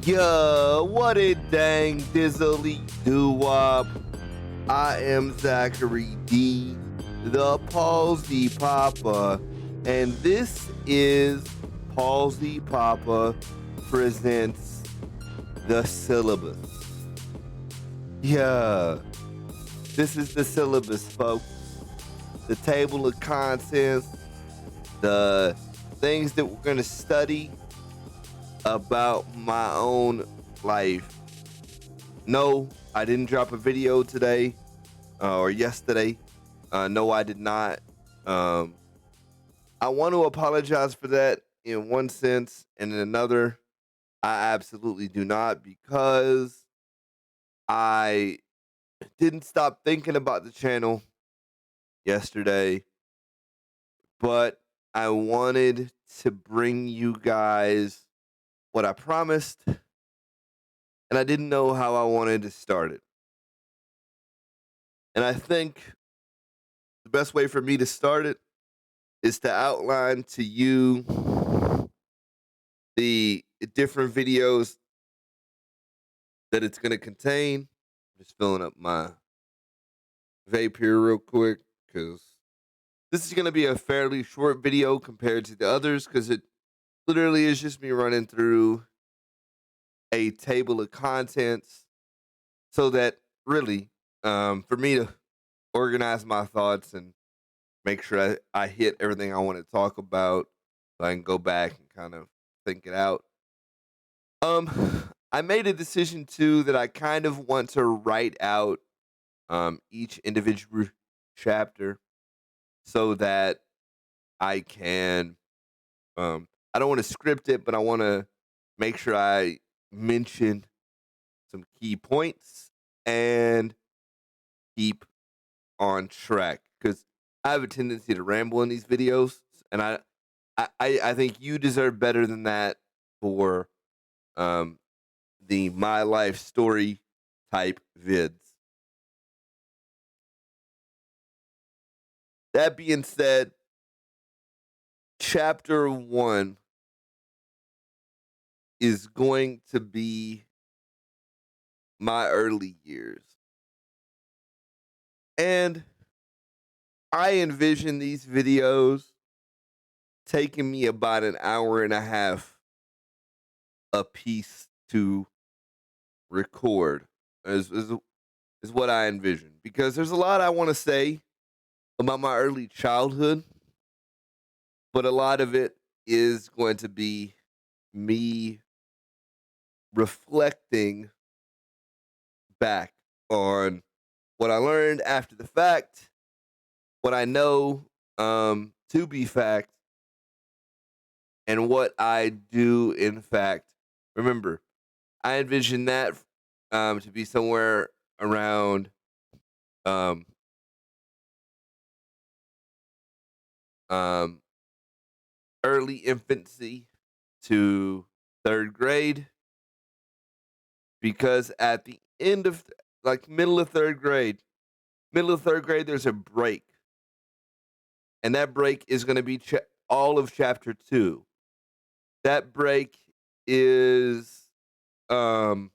Yo, what it dang dizzly doo-wop. I am Zachary D, the Palsy Papa, and this is Palsy Papa Presents the Syllabus. Yeah, this is the syllabus, folks. The table of contents, the things that we're going to study about my own life. No, I didn't drop a video today or yesterday. No, I did not. I want to apologize for that in one sense, and in another, I absolutely do not, because I didn't stop thinking about the channel yesterday, but I wanted to bring you guys what I promised, and I didn't know how I wanted to start it. And I think the best way for me to start it is to outline to you the different videos that it's going to contain. I'm just filling up my vape here real quick, because this is going to be a fairly short video compared to the others, because it literally is just me running through a table of contents, so that really, for me to organize my thoughts and make sure I hit everything I want to talk about, so I can go back and kind of think it out. I made a decision too that I kind of want to write out each individual chapter, so that I can I don't want to script it, but I want to make sure I mention some key points and keep on track, because I have a tendency to ramble in these videos, and I think you deserve better than that for um, the my life story type vids. That being said, chapter 1 is going to be my early years. And I envision these videos taking me about an hour and a half a piece to record, is what I envision. Because there's a lot I want to say about my early childhood, but a lot of it is going to be me reflecting back on what I learned after the fact, what I know to be fact, and what I do in fact remember. I envision that to be somewhere around um, um, early infancy to third grade, because at the end of like middle of third grade, there's a break, and that break is going to be all of chapter 2. That break is um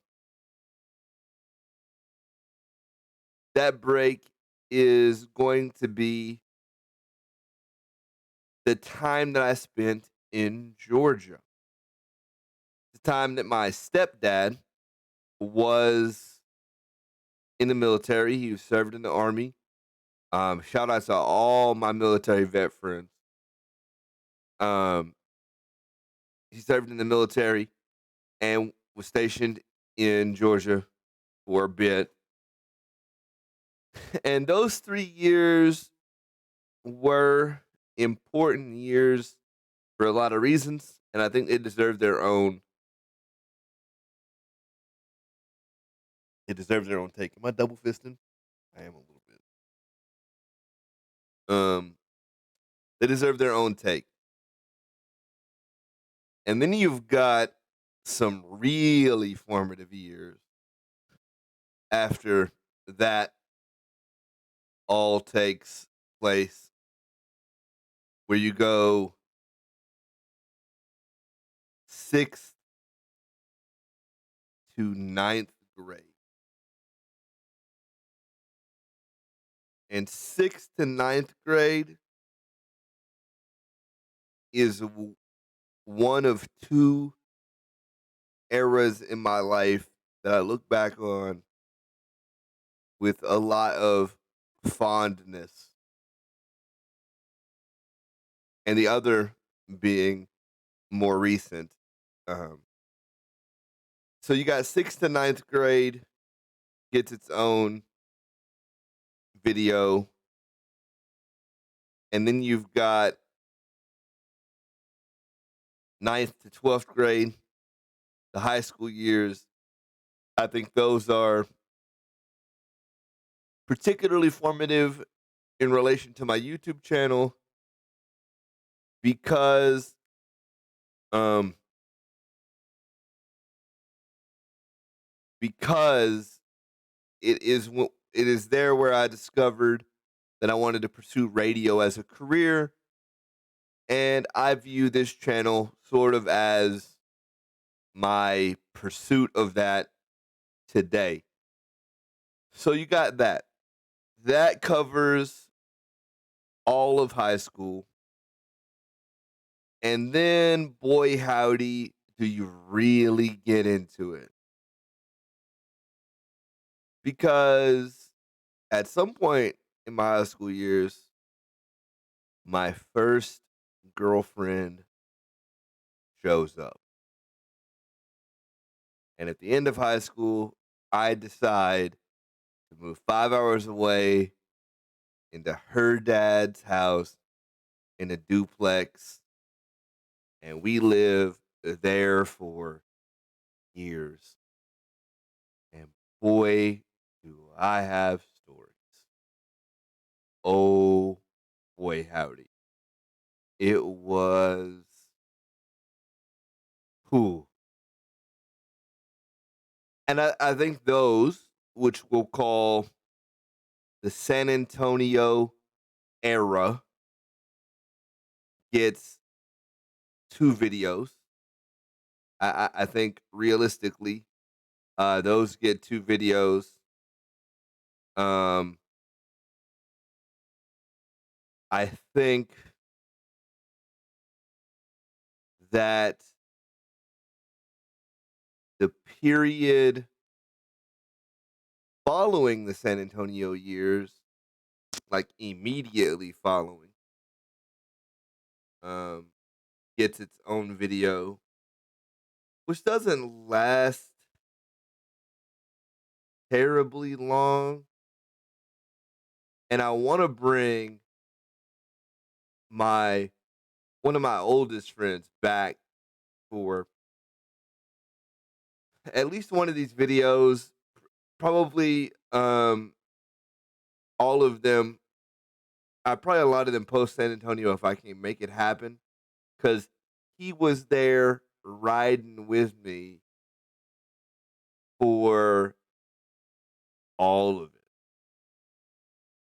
that break is going to be the time that I spent in Georgia. The time that my stepdad was in the military. He served in the Army. Shout out to all my military vet friends. Um, he served in the military and was stationed in Georgia for a bit. And those 3 years were important years for a lot of reasons, and I think they deserve their own. It deserves their own take. Am I double fisting? I am a little bit. Um, they deserve their own take. And then you've got some really formative years after that all takes place, where you go 6th to ninth grade. And sixth to ninth grade is one of two eras in my life that I look back on with a lot of fondness. And the other being more recent. Um, so you got sixth to ninth grade gets its own video. And then you've got ninth to 12th grade, the high school years. I think those are particularly formative in relation to my YouTube channel because um because it is there where I discovered that I wanted to pursue radio as a career, and I view this channel sort of as my pursuit of that today. So you got that. That covers all of high school. And then, boy, howdy, do you really get into it. Because at some point in my high school years, my first girlfriend shows up. And at the end of high school, I decide to move 5 hours away into her dad's house in a duplex. And we live there for years. And boy, do I have stories. Oh boy, howdy. It was who. And I think those, which we'll call the San Antonio era, gets two videos. I think realistically, those get two videos. Um, I think that the period following the San Antonio years, like immediately following, um, gets its own video, which doesn't last terribly long. And I want to bring my one of my oldest friends back for at least one of these videos, probably all of them. I probably a lot of them post San Antonio if I can make it happen, because he was there riding with me for all of it.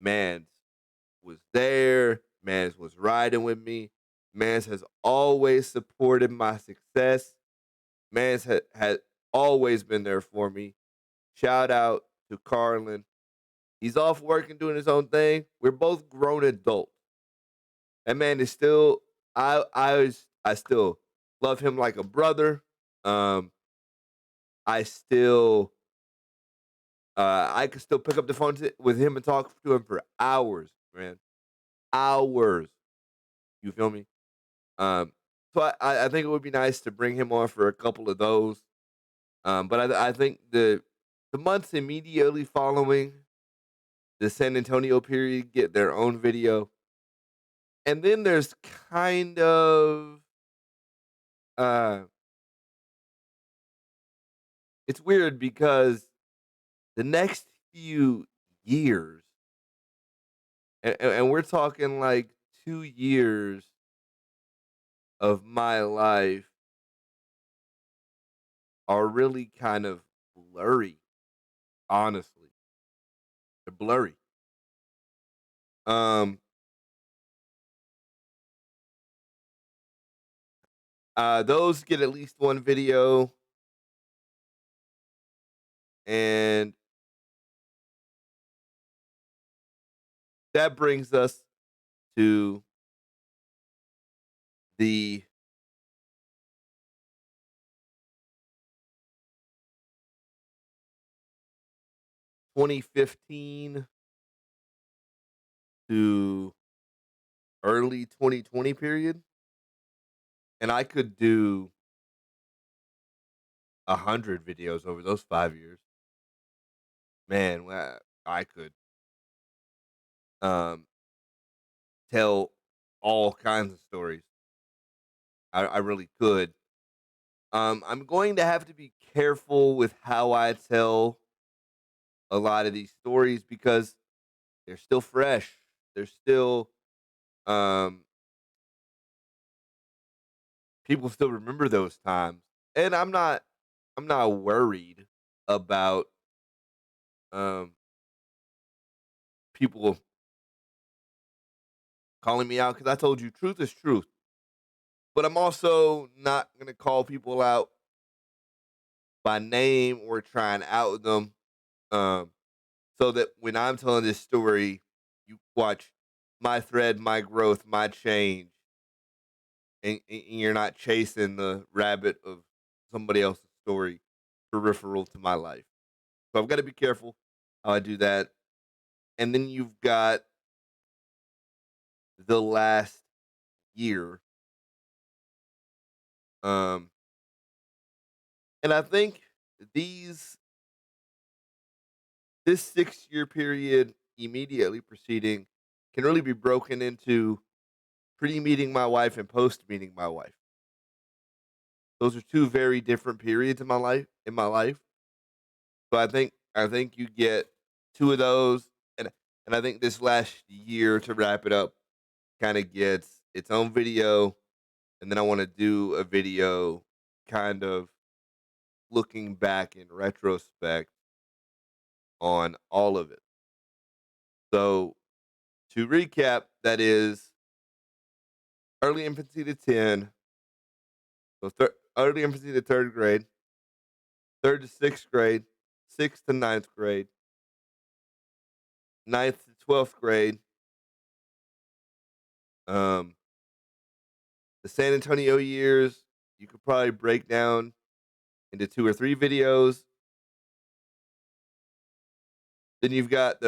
Mans was there. Mans was riding with me. Mans has always supported my success. Mans had always been there for me. Shout out to Carlin. He's off work and doing his own thing. We're both grown adults. That man is still. I still love him like a brother. Um, I still I could still pick up the phone with him and talk to him for hours, man. Hours. You feel me? Um, so I think it would be nice to bring him on for a couple of those. But I think the months immediately following the San Antonio period get their own video. And then there's kind of uh it's weird because the next few years, and we're talking like 2 years of my life, are really kind of blurry, honestly. They're blurry. Um those get at least one video. And that brings us to the 2015 to early 2020 period. And I could do 100 videos over those 5 years. Man, I could um, tell all kinds of stories. I really could. I'm going to have to be careful with how I tell a lot of these stories because they're still fresh. They're still um, people still remember those times, and I'm not worried about um, people calling me out because I told you truth is truth. But I'm also not gonna call people out by name or try and out them. Um, so that when I'm telling this story, you watch my thread, my growth, my change, and you're not chasing the rabbit of somebody else's story peripheral to my life. So I've got to be careful how I do that. And then you've got the last year. Um, and I think these this 6 year period immediately preceding can really be broken into pre meeting my wife and post meeting my wife. Those are two very different periods in my life. So I think you get two of those, and I think this last year to wrap it up kind of gets its own video, and then I want to do a video kind of looking back in retrospect on all of it. So to recap, that is early infancy to 10, so early infancy to third grade, third to sixth grade, sixth to ninth grade, ninth to 12th grade, um, the San Antonio years, you could probably break down into two or three videos. Then you've got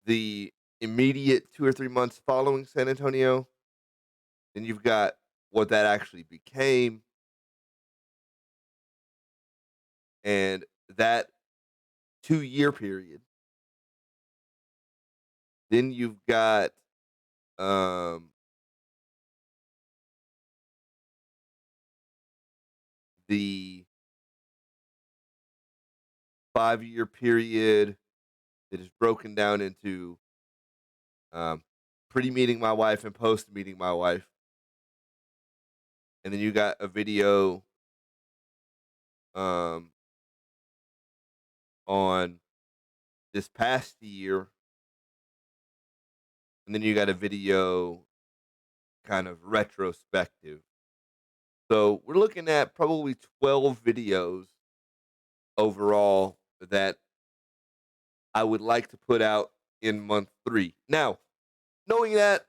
the immediate 2 or 3 months following San Antonio. Then you've got what that actually became, and that 2 year period. Then you've got um, the 5 year period that is broken down into pre meeting my wife and post meeting my wife. And then you got a video um, on this past year. And then you got a video kind of retrospective. So we're looking at probably 12 videos overall that I would like to put out in month 3. Now, knowing that,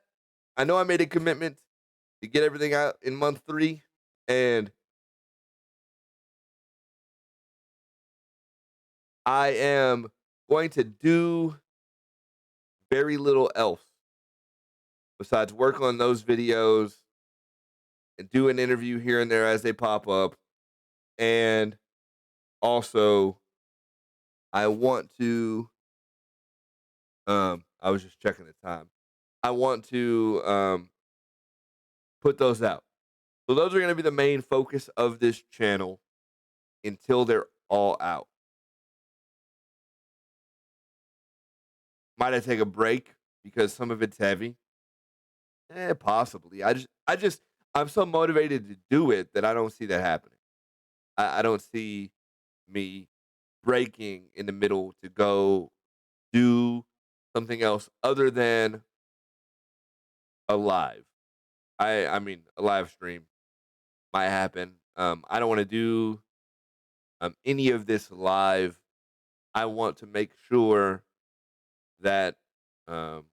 I know I made a commitment to get everything out in month 3, and I am going to do very little else besides work on those videos and do an interview here and there as they pop up. And also, I want to, I was just checking the time. I want to put those out. So those are going to be the main focus of this channel until they're all out. Might I take a break because some of it's heavy? Possibly. I'm so motivated to do it that I don't see that happening. I don't see me breaking in the middle to go do something else other than a live. I mean a live stream might happen. I don't want to do any of this live I want to make sure that um,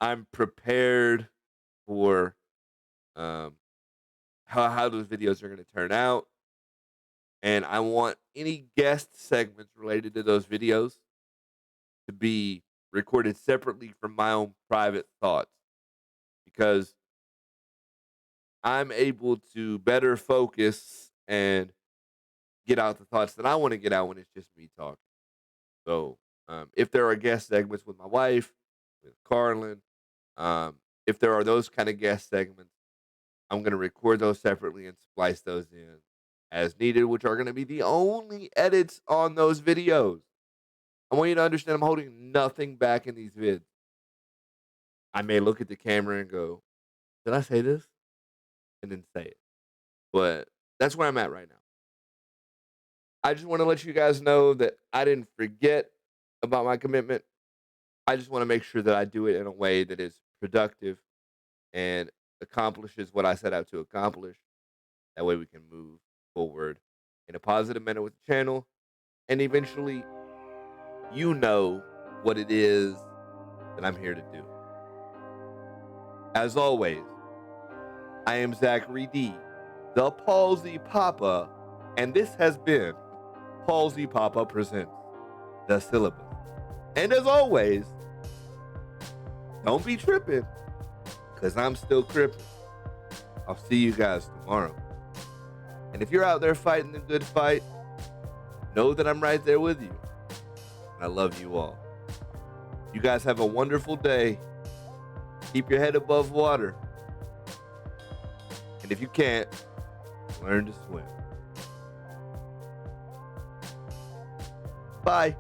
I'm prepared for um, how those videos are going to turn out. And I want any guest segments related to those videos to be recorded separately from my own private thoughts, because I'm able to better focus and get out the thoughts that I want to get out when it's just me talking. So, if there are guest segments with my wife, with Carlin, if there are those kind of guest segments, I'm going to record those separately and splice those in as needed, which are going to be the only edits on those videos. I want you to understand I'm holding nothing back in these vids. I may look at the camera and go, did I say this? And then say it. But that's where I'm at right now. I just want to let you guys know that I didn't forget about my commitment. I just want to make sure that I do it in a way that is productive and accomplishes what I set out to accomplish. That way we can move forward in a positive manner with the channel. And eventually, you know what it is that I'm here to do. As always, I am Zachary D, the Palsy Papa, and this has been Palsy Papa Presents, the Syllabus. And as always, don't be tripping, because I'm still crippin'. I'll see you guys tomorrow. And if you're out there fighting the good fight, know that I'm right there with you. And I love you all. You guys have a wonderful day. Keep your head above water. And if you can't, learn to swim. Bye.